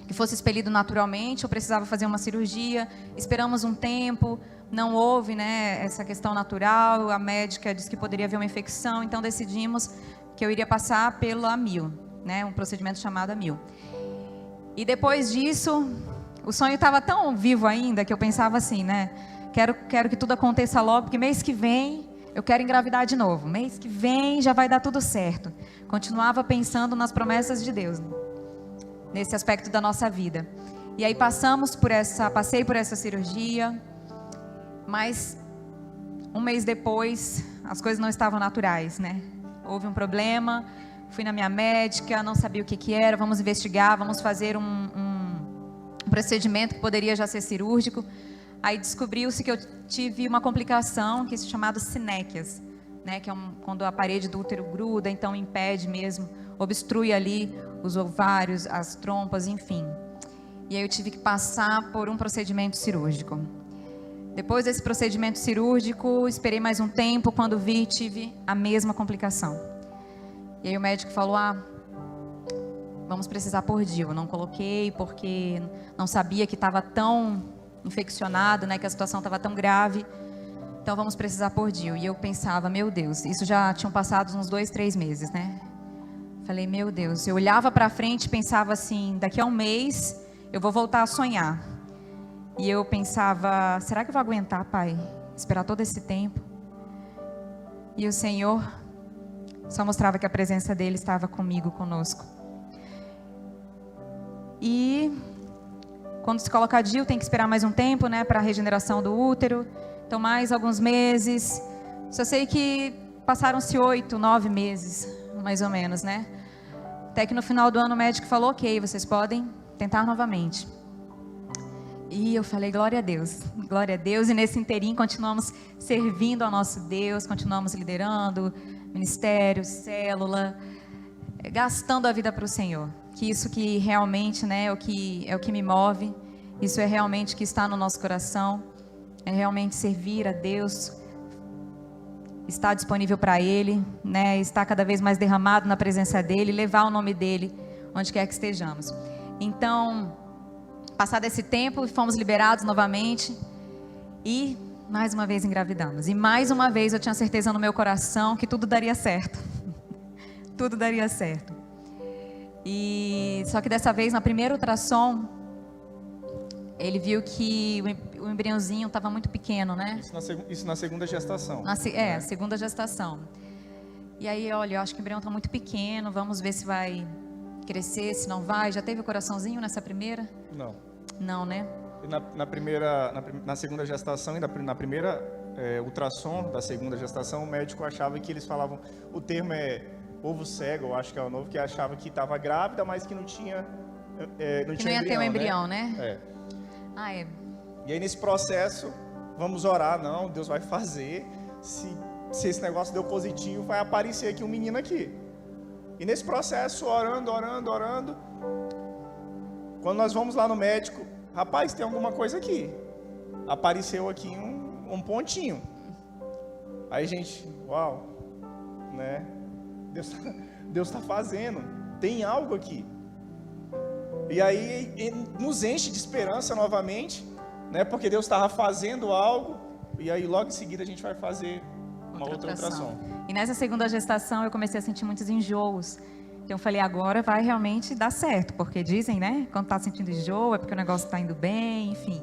que fosse expelido naturalmente, ou precisava fazer uma cirurgia. Esperamos um tempo. Não houve, né, essa questão natural, a médica disse que poderia haver uma infecção, então decidimos que eu iria passar pelo AMIL, né, um procedimento chamado AMIL. E depois disso, o sonho estava tão vivo ainda que eu pensava assim, né, quero que tudo aconteça logo, porque mês que vem eu quero engravidar de novo, mês que vem já vai dar tudo certo. Continuava pensando nas promessas de Deus, né, nesse aspecto da nossa vida. E aí passei por essa cirurgia. Mas um mês depois, as coisas não estavam naturais, né? houve um problema, fui na minha médica, não sabia o que era, vamos investigar, vamos fazer um procedimento que poderia já ser cirúrgico. Aí descobriu-se que eu tive uma complicação que é chamada sinéquias, né, que é quando a parede do útero gruda, então impede mesmo, obstrui ali os ovários, as trompas, enfim. E aí eu tive que passar por um procedimento cirúrgico. Depois desse procedimento cirúrgico, esperei mais um tempo, quando vi, tive a mesma complicação. E aí o médico falou, vamos precisar pôr DIU. Eu não coloquei porque não sabia que estava tão infeccionado, né, que a situação estava tão grave. Então vamos precisar pôr DIU. E eu pensava, meu Deus, isso já tinham passado uns 2, 3 meses, né? Falei, meu Deus, eu olhava para frente e pensava assim, daqui a um mês eu vou voltar a sonhar. E eu pensava, será que eu vou aguentar, Pai, esperar todo esse tempo? E o Senhor só mostrava que a presença dele estava comigo, conosco. E quando se coloca DIU, tem que esperar mais um tempo, né, para a regeneração do útero. Então, mais alguns meses. Só sei que passaram-se 8, 9 meses, mais ou menos, né? Até que no final do ano o médico falou, ok, vocês podem tentar novamente. E eu falei, glória a Deus. Glória a Deus. E nesse inteirinho continuamos servindo ao nosso Deus, continuamos liderando ministério, célula, gastando a vida para o Senhor. Que isso que realmente, né, é o que me move. Isso é realmente o que está no nosso coração. É realmente servir a Deus, estar disponível para Ele, né, estar cada vez mais derramado na presença dEle, levar o nome dEle onde quer que estejamos. Então, passado esse tempo, fomos liberados novamente e mais uma vez engravidamos. E mais uma vez eu tinha certeza no meu coração que tudo daria certo. Tudo daria certo. E só que dessa vez, na primeira ultrassom, ele viu que o embriãozinho estava muito pequeno, né? Isso na segunda gestação. Segunda gestação. E aí, olha, eu acho que o embrião está muito pequeno, vamos ver se vai crescer, se não vai. Já teve o coraçãozinho nessa primeira? Não. Não, né? Na segunda gestação e na primeira ultrassom da segunda gestação, o médico achava que eles falavam, o termo é ovo cego, eu acho que é o novo, que achava que estava grávida, mas que não tinha que não ia ter um embrião, né? É. E aí nesse processo, vamos orar, não, Deus vai fazer, se esse negócio deu positivo, vai aparecer aqui um menino aqui. E nesse processo, orando, quando nós vamos lá no médico, rapaz, tem alguma coisa aqui. Apareceu aqui um pontinho. Aí, gente, uau, né? Deus está fazendo, tem algo aqui. E aí, ele nos enche de esperança novamente, né? Porque Deus estava fazendo algo, e aí logo em seguida a gente vai fazer uma outra ultrassom. E nessa segunda gestação eu comecei a sentir muitos enjoos. Então eu falei, agora vai realmente dar certo, porque dizem, né, quando está sentindo enjoo é porque o negócio está indo bem, enfim.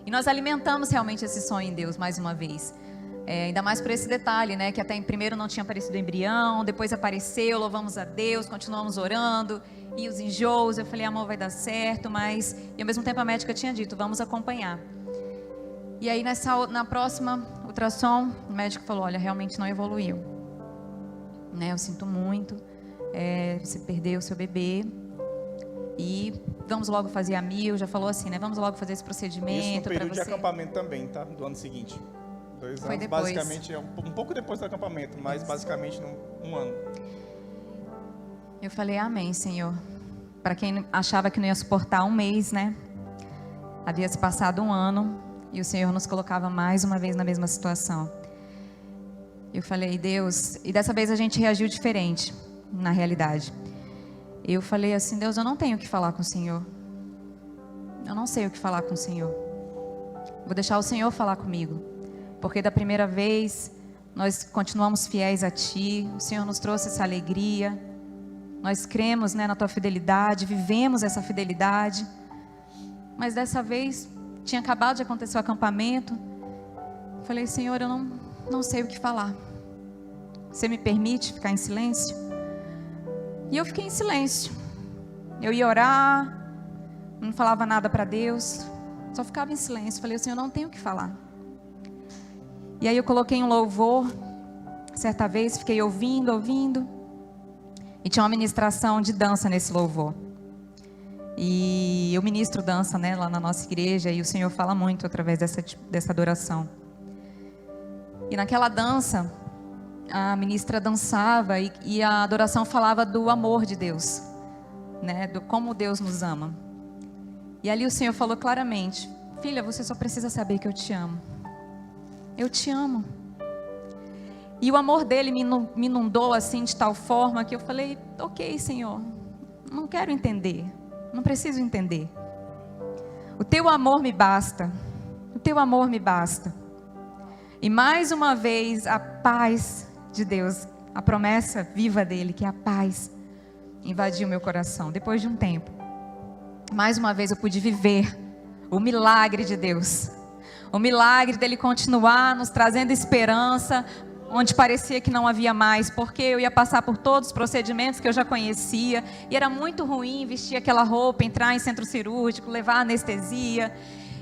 E nós alimentamos realmente esse sonho em Deus mais uma vez. Ainda mais por esse detalhe, né, que até primeiro não tinha aparecido o embrião, depois apareceu, louvamos a Deus, continuamos orando, e os enjoos, eu falei, amor, vai dar certo, mas, e ao mesmo tempo a médica tinha dito, vamos acompanhar. E aí na próxima ultrassom, o médico falou, olha, realmente não evoluiu, né, eu sinto muito, você perdeu o seu bebê, e vamos logo fazer a mil, já falou assim, né, vamos logo fazer esse procedimento. Isso no período de acampamento também, tá, do ano seguinte. 2 anos, foi depois. Basicamente, um pouco depois do acampamento, mas basicamente um ano. Eu falei, amém, Senhor. Para quem achava que não ia suportar um mês, né? Havia se passado um ano e o Senhor nos colocava mais uma vez na mesma situação. Eu falei, Deus, e dessa vez a gente reagiu diferente, na realidade. Eu falei assim, Deus, eu não tenho o que falar com o Senhor. Eu não sei o que falar com o Senhor. Vou deixar o Senhor falar comigo. Porque da primeira vez, nós continuamos fiéis a Ti, o Senhor nos trouxe essa alegria, nós cremos, né, na Tua fidelidade, vivemos essa fidelidade, mas dessa vez, tinha acabado de acontecer o acampamento, falei, Senhor, eu não sei o que falar, você me permite ficar em silêncio? E eu fiquei em silêncio, eu ia orar, não falava nada para Deus, só ficava em silêncio, falei, Senhor, eu não tenho o que falar. E aí eu coloquei um louvor, certa vez fiquei ouvindo, e tinha uma ministração de dança nesse louvor. E eu ministro dança, né, lá na nossa igreja, e o Senhor fala muito através dessa adoração. E naquela dança, a ministra dançava e a adoração falava do amor de Deus, né, do como Deus nos ama. E ali o Senhor falou claramente: filha, você só precisa saber que eu te amo. Eu te amo. E o amor dele me inundou assim de tal forma que eu falei: ok, Senhor, não quero entender, não preciso entender. O teu amor me basta, o teu amor me basta. E mais uma vez a paz de Deus, a promessa viva dele, que é a paz, invadiu meu coração. Depois de um tempo, mais uma vez eu pude viver o milagre de Deus, o milagre dele continuar nos trazendo esperança onde parecia que não havia mais, porque eu ia passar por todos os procedimentos que eu já conhecia, e era muito ruim vestir aquela roupa, entrar em centro cirúrgico, levar anestesia.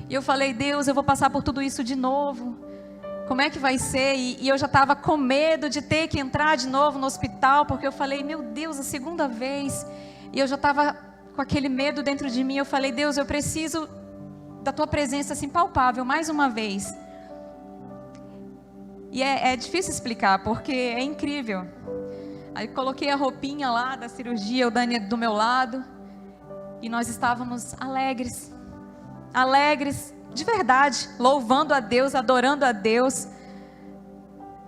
E eu falei: Deus, eu vou passar por tudo isso de novo, como é que vai ser? E eu já estava com medo de ter que entrar de novo no hospital, porque eu falei: meu Deus, a segunda vez. E eu já estava com aquele medo dentro de mim. Eu falei: Deus, eu preciso da tua presença assim palpável mais uma vez. E é difícil explicar, porque é incrível. Aí coloquei a roupinha lá da cirurgia, o Dani do meu lado, e nós estávamos alegres, de verdade, louvando a Deus, adorando a Deus,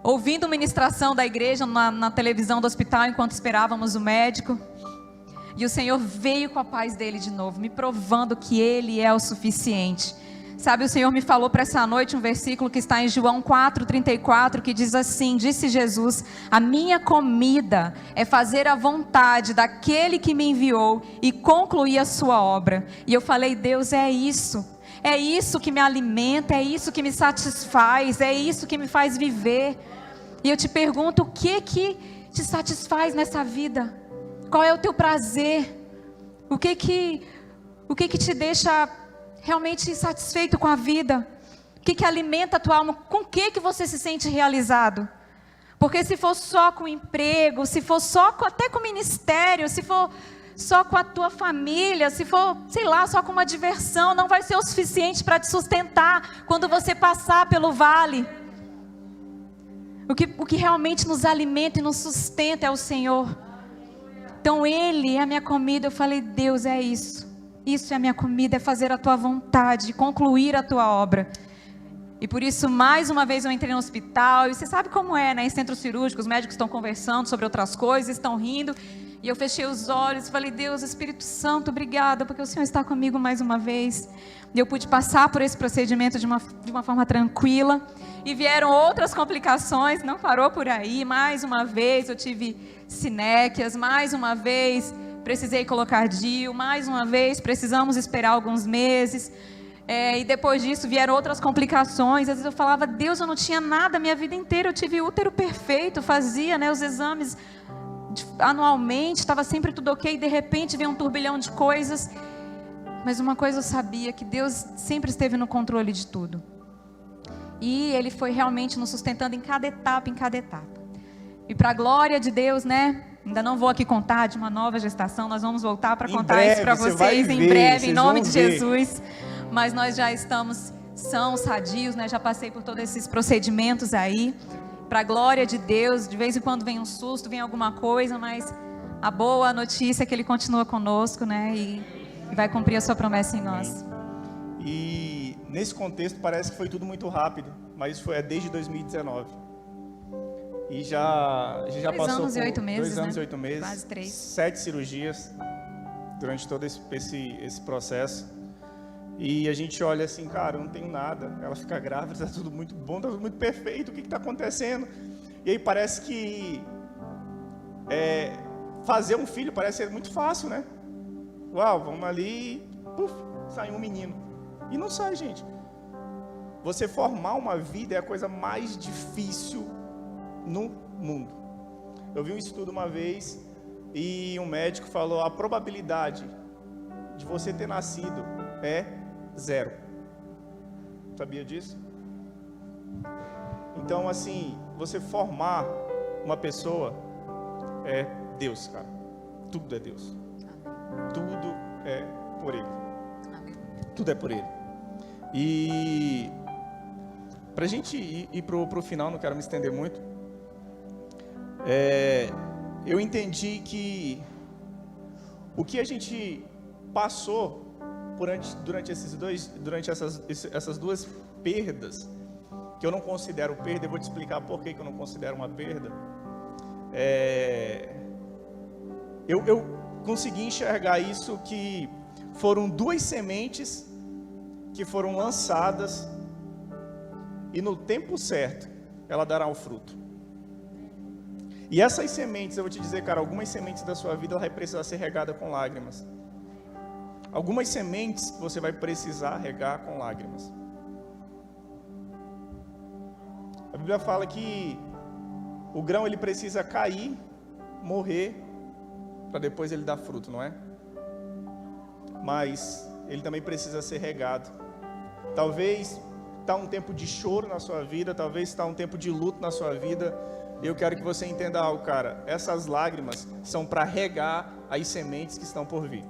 ouvindo ministração da igreja na televisão do hospital enquanto esperávamos o médico. E o Senhor veio com a paz dele de novo, me provando que Ele é o suficiente. Sabe, o Senhor me falou para essa noite um versículo que está em João 4,34, que diz assim: disse Jesus, a minha comida é fazer a vontade daquele que me enviou e concluir a sua obra. E eu falei: Deus, é isso que me alimenta, é isso que me satisfaz, é isso que me faz viver. E eu te pergunto, o que te satisfaz nessa vida? Qual é o teu prazer? O que te deixa realmente satisfeito com a vida? O que alimenta a tua alma? Com o que você se sente realizado? Porque se for só com emprego, se for só até com ministério, se for só com a tua família, se for, sei lá, só com uma diversão, não vai ser o suficiente para te sustentar quando você passar pelo vale. O que realmente nos alimenta e nos sustenta é o Senhor. Então Ele é a minha comida. Eu falei: Deus, é isso. Isso é a minha comida, é fazer a tua vontade, concluir a tua obra. E por isso, mais uma vez eu entrei no hospital, e você sabe como é, né? Em centro cirúrgico, os médicos estão conversando sobre outras coisas, estão rindo, e eu fechei os olhos e falei: Deus, Espírito Santo, obrigada, porque o Senhor está comigo mais uma vez. E eu pude passar por esse procedimento de uma forma tranquila, e vieram outras complicações, não parou por aí. Mais uma vez eu tive sinéquias, mais uma vez precisei colocar DIU, mais uma vez precisamos esperar alguns meses, e depois disso vieram outras complicações. Às vezes eu falava: Deus, eu não tinha nada a minha vida inteira, eu tive útero perfeito, fazia, né, os exames anualmente, estava sempre tudo ok, e de repente veio um turbilhão de coisas. Mas uma coisa eu sabia, que Deus sempre esteve no controle de tudo, e Ele foi realmente nos sustentando em cada etapa. E para a glória de Deus, né? Ainda não vou aqui contar de uma nova gestação, nós vamos voltar para contar isso para vocês em breve, em nome de Jesus. Mas nós já estamos sãos, sadios, né? Já passei por todos esses procedimentos aí. Para a glória de Deus, de vez em quando vem um susto, vem alguma coisa, mas a boa notícia é que Ele continua conosco, né? E vai cumprir a sua promessa em nós. E nesse contexto parece que foi tudo muito rápido, mas isso foi desde 2019. E já passou 2 anos e 8 meses, 2 anos né? e 8 meses, quase 3. 7 cirurgias durante todo esse processo. E a gente olha assim: cara, eu não tenho nada. Ela fica grávida, está tudo muito bom, está tudo muito perfeito, o que está acontecendo? E aí parece que fazer um filho parece ser muito fácil, né? Uau, vamos ali, puf, sai um menino. E não sai, gente. Você formar uma vida é a coisa mais difícil no mundo. Eu vi um estudo uma vez e um médico falou: a probabilidade de você ter nascido é 0. Sabia disso? Então, assim, você formar uma pessoa, é Deus, cara. Tudo é Deus. Tudo é por Ele. Tudo é por Ele. E pra gente ir pro final, não quero me estender muito. Eu entendi que o que a gente passou durante essas duas perdas, que eu não considero perda, eu vou te explicar por que eu não considero uma perda. Eu consegui enxergar isso, que foram duas sementes que foram lançadas e no tempo certo ela dará o fruto. E essas sementes, eu vou te dizer, cara, algumas sementes da sua vida ela vai precisar ser regada com lágrimas. Algumas sementes você vai precisar regar com lágrimas. A Bíblia fala que o grão ele precisa cair, morrer, para depois ele dar fruto, não é? Mas ele também precisa ser regado. Talvez está um tempo de choro na sua vida, talvez está um tempo de luto na sua vida. Eu quero que você entenda algo, cara. Essas lágrimas são para regar as sementes que estão por vir.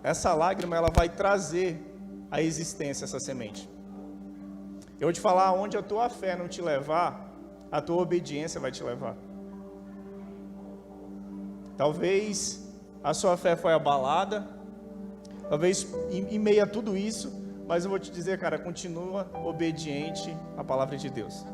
Essa lágrima, ela vai trazer à existência essa semente. Eu vou te falar, onde a tua fé não te levar, a tua obediência vai te levar. Talvez a sua fé foi abalada, talvez em meio a tudo isso, mas eu vou te dizer, cara, continua obediente à palavra de Deus.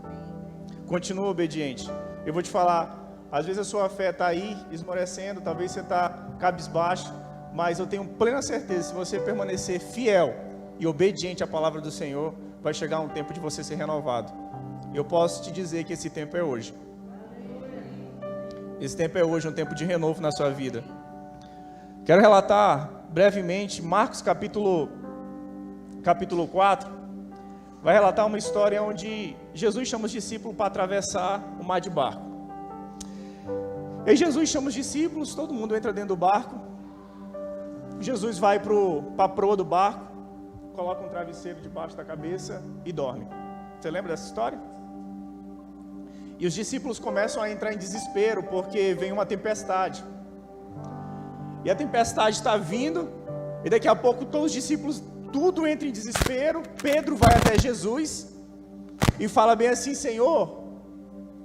Continua obediente. Eu vou te falar, às vezes a sua fé está aí esmorecendo, talvez você está cabisbaixo, mas eu tenho plena certeza, se você permanecer fiel e obediente à palavra do Senhor, vai chegar um tempo de você ser renovado. Eu posso te dizer que esse tempo é hoje. Esse tempo é hoje, um tempo de renovo na sua vida. Quero relatar brevemente, Marcos capítulo 4, vai relatar uma história onde Jesus chama os discípulos para atravessar o mar de barco. E aí Jesus chama os discípulos, todo mundo entra dentro do barco. Jesus vai para a proa do barco, coloca um travesseiro debaixo da cabeça e dorme. Você lembra dessa história? E os discípulos começam a entrar em desespero, porque vem uma tempestade. E a tempestade está vindo, e daqui a pouco todos os discípulos, tudo entra em desespero. Pedro vai até Jesus e fala bem assim: Senhor,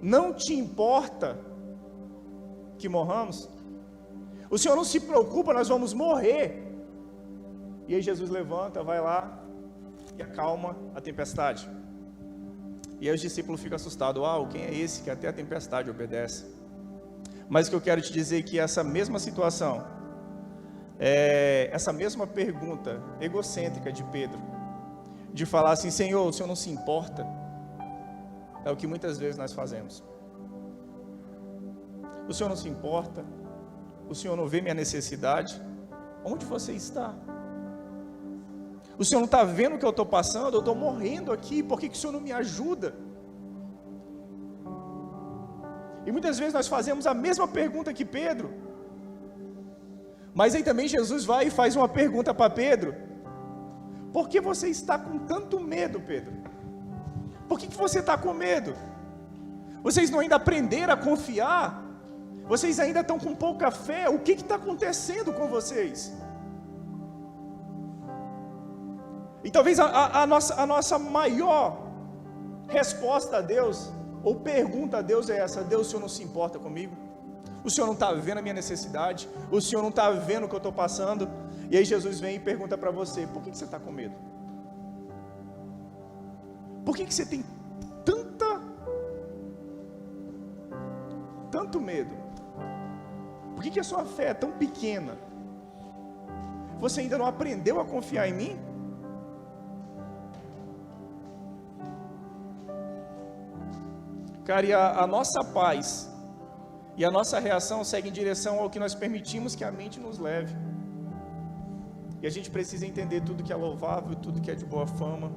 não te importa que morramos? O Senhor não se preocupa, nós vamos morrer. E aí Jesus levanta, vai lá e acalma a tempestade. E aí os discípulos ficam assustados. Uau, quem é esse que até a tempestade obedece? Mas o que eu quero te dizer é que essa mesma situação, essa mesma pergunta egocêntrica de Pedro, de falar assim: Senhor, o Senhor não se importa, é o que muitas vezes nós fazemos. O Senhor não se importa, o Senhor não vê minha necessidade. Onde você está? O Senhor não está vendo o que eu estou passando? Eu estou morrendo aqui, por que o Senhor não me ajuda? E muitas vezes nós fazemos a mesma pergunta que Pedro. Mas aí também Jesus vai e faz uma pergunta para Pedro: por que você está com tanto medo, Pedro? Por que você está com medo? Vocês não ainda aprenderam a confiar? Vocês ainda estão com pouca fé? O que está acontecendo com vocês? E talvez a nossa maior resposta a Deus, ou pergunta a Deus, é essa: Deus, o Senhor não se importa comigo? O Senhor não está vendo a minha necessidade? O Senhor não está vendo o que eu estou passando? E aí Jesus vem e pergunta para você: por que você está com medo? Por que você tem tanto medo? Por que a sua fé é tão pequena? Você ainda não aprendeu a confiar em mim? Cara, e a nossa paz e a nossa reação segue em direção ao que nós permitimos que a mente nos leve. E a gente precisa entender tudo que é louvável, tudo que é de boa fama.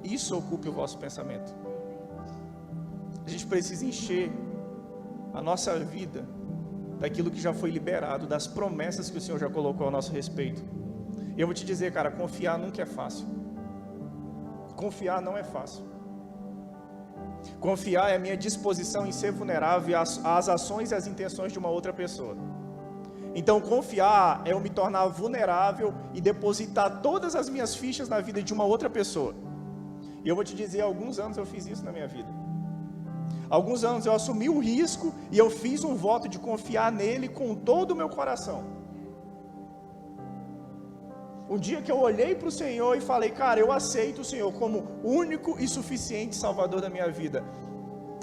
Isso ocupe o vosso pensamento. A gente precisa encher a nossa vida daquilo que já foi liberado, das promessas que o Senhor já colocou ao nosso respeito. E eu vou te dizer, cara, confiar nunca é fácil. Confiar não é fácil. Confiar é a minha disposição em ser vulnerável às ações e às intenções de uma outra pessoa. Então, confiar é eu me tornar vulnerável e depositar todas as minhas fichas na vida de uma outra pessoa. E eu vou te dizer, há alguns anos eu fiz isso na minha vida. Há alguns anos eu assumi o risco e eu fiz um voto de confiar nele com todo o meu coração. Um dia que eu olhei para o Senhor e falei, cara, eu aceito o Senhor como único e suficiente Salvador da minha vida.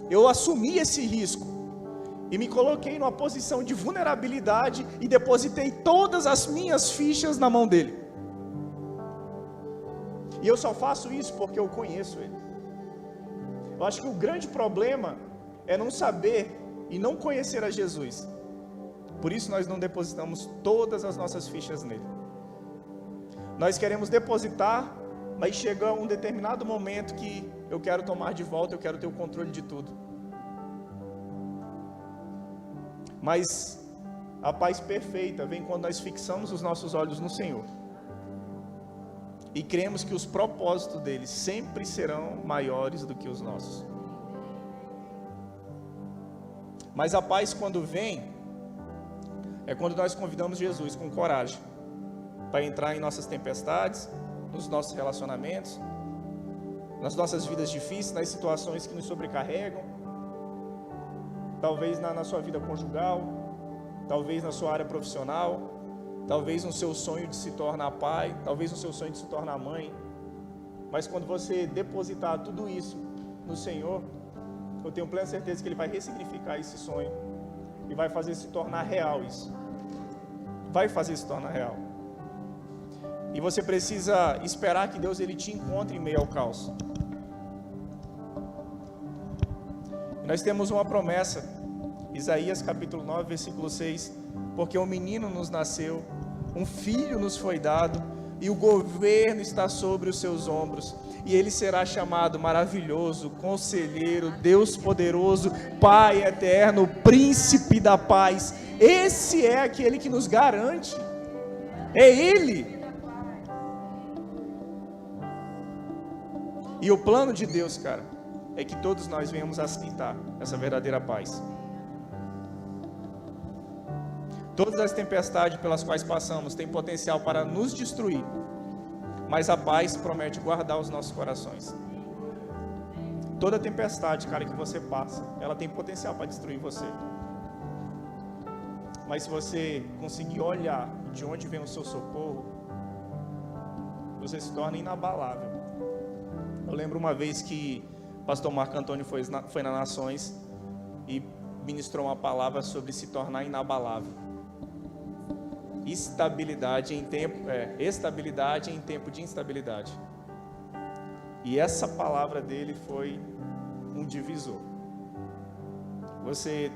Eu assumi esse risco e me coloquei numa posição de vulnerabilidade e depositei todas as minhas fichas na mão dele. E eu só faço isso porque eu conheço ele. Eu acho que o grande problema é não saber e não conhecer a Jesus. Por isso nós não depositamos todas as nossas fichas nele. Nós queremos depositar, mas chega um determinado momento que eu quero tomar de volta, eu quero ter o controle de tudo. Mas a paz perfeita vem quando nós fixamos os nossos olhos no Senhor. E cremos que os propósitos dele sempre serão maiores do que os nossos. Mas a paz quando vem, é quando nós convidamos Jesus com coragem, para entrar em nossas tempestades, nos nossos relacionamentos, nas nossas vidas difíceis, nas situações que nos sobrecarregam, talvez na sua vida conjugal, talvez na sua área profissional, talvez no seu sonho de se tornar pai, talvez no seu sonho de se tornar mãe. Mas quando você depositar tudo isso no Senhor, eu tenho plena certeza que Ele vai ressignificar esse sonho e vai fazer se tornar real isso. Vai fazer se tornar real. E você precisa esperar que Deus ele te encontre em meio ao caos. E nós temos uma promessa, Isaías capítulo 9, versículo 6, porque um menino nos nasceu, um filho nos foi dado, e o governo está sobre os seus ombros, e ele será chamado maravilhoso, conselheiro, Deus poderoso, Pai eterno, príncipe da paz. Esse é aquele que nos garante, é Ele. E o plano de Deus, cara, é que todos nós venhamos a aceitar essa verdadeira paz. Todas as tempestades pelas quais passamos têm potencial para nos destruir, mas a paz promete guardar os nossos corações. Toda tempestade, cara, que você passa, ela tem potencial para destruir você. Mas se você conseguir olhar de onde vem o seu socorro, você se torna inabalável. Eu lembro uma vez que o pastor Marco Antônio foi na Nações e ministrou uma palavra sobre se tornar inabalável. Estabilidade em tempo de instabilidade. E essa palavra dele foi um divisor. Você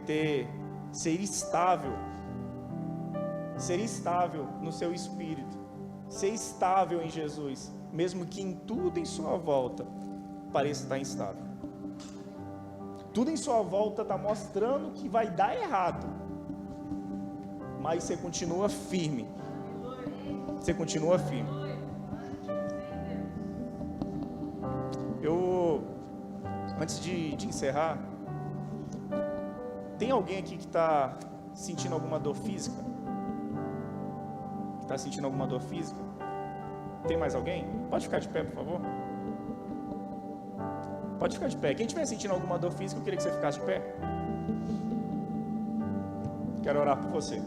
ser estável no seu espírito, ser estável em Jesus, mesmo que em tudo em sua volta pareça estar instável. Tudo em sua volta está mostrando que vai dar errado, mas você continua firme. Você continua firme. Antes de encerrar, tem alguém aqui que está sentindo alguma dor física? Está sentindo alguma dor física? Tem mais alguém? Pode ficar de pé, por favor. Pode ficar de pé. Quem estiver sentindo alguma dor física, eu queria que você ficasse de pé. Quero orar por você.